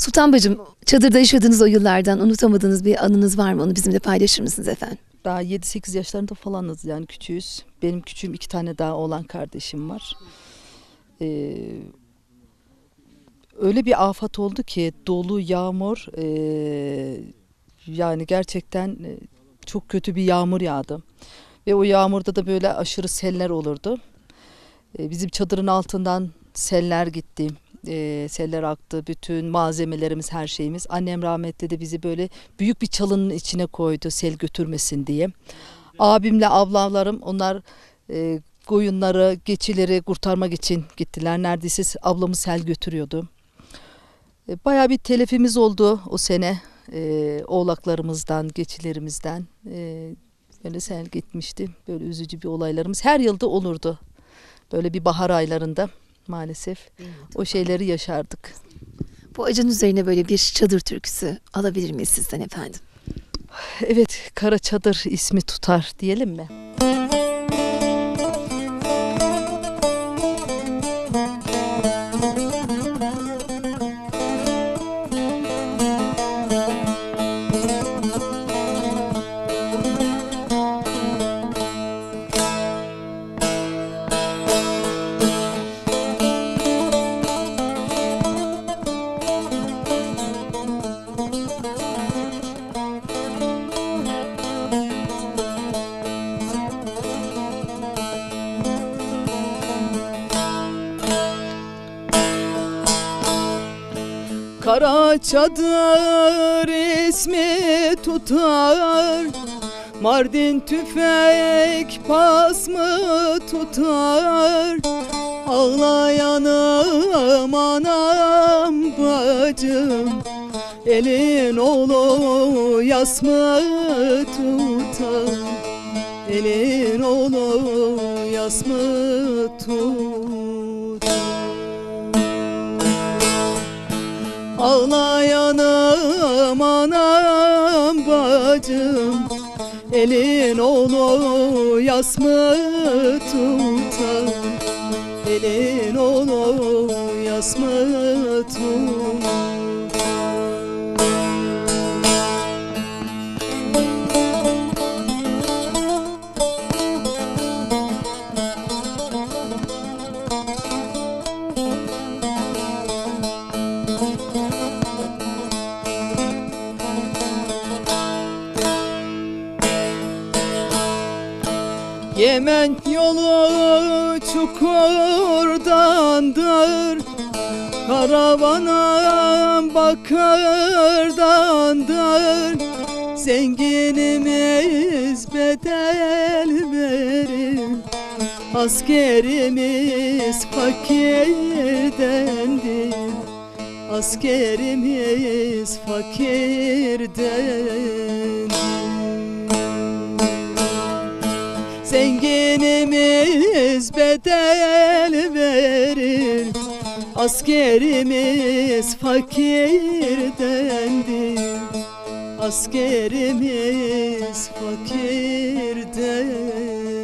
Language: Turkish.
Sultan bacım, çadırda yaşadığınız o yıllardan unutamadığınız bir anınız var mı? Onu bizimle paylaşır mısınız efendim? Daha 7-8 yaşlarında falanız, yani küçüğüz. Benim küçüğüm 2 tane daha oğlan kardeşim var. Öyle bir afet oldu ki dolu, yağmur, yani gerçekten çok kötü bir yağmur yağdı. Ve o yağmurda da böyle aşırı seller olurdu. Bizim çadırın altından seller gitti. Seller aktı. Bütün malzemelerimiz, her şeyimiz. Annem rahmetli de bizi böyle büyük bir çalının içine koydu sel götürmesin diye. Abimle ablalarım, onlar koyunları, geçileri kurtarmak için gittiler. Neredeyse ablamı sel götürüyordu. Bayağı bir telefimiz oldu o sene. Oğlaklarımızdan, geçilerimizden. Böyle sel gitmişti. Böyle üzücü bir olaylarımız her yılda olurdu. Böyle bir bahar aylarında maalesef o şeyleri yaşardık. Bu acının üzerine böyle bir çadır türküsü alabilir miyiz sizden efendim? Evet, Kara Çadır ismi tutar diyelim mi? Kara çadır ismi tutar, Mardin tüfek pas mı tutar? Ağlayanım anam bacım, elin oğlu yas mı tutar? Elin oğlu yas mı tutar? Ağlayanım anam bacım, elin oğlu yas mı tutar? Elin oğlu yas mı tutar? Yemen yolu çukurdandır, Karavanım bakırdandır. Zenginimiz bedel verir, askerimiz fakirdendir. Askerimiz fakirdendir. Zenginimiz bedel verir, askerimiz fakirdendir. Askerimiz fakirdendir.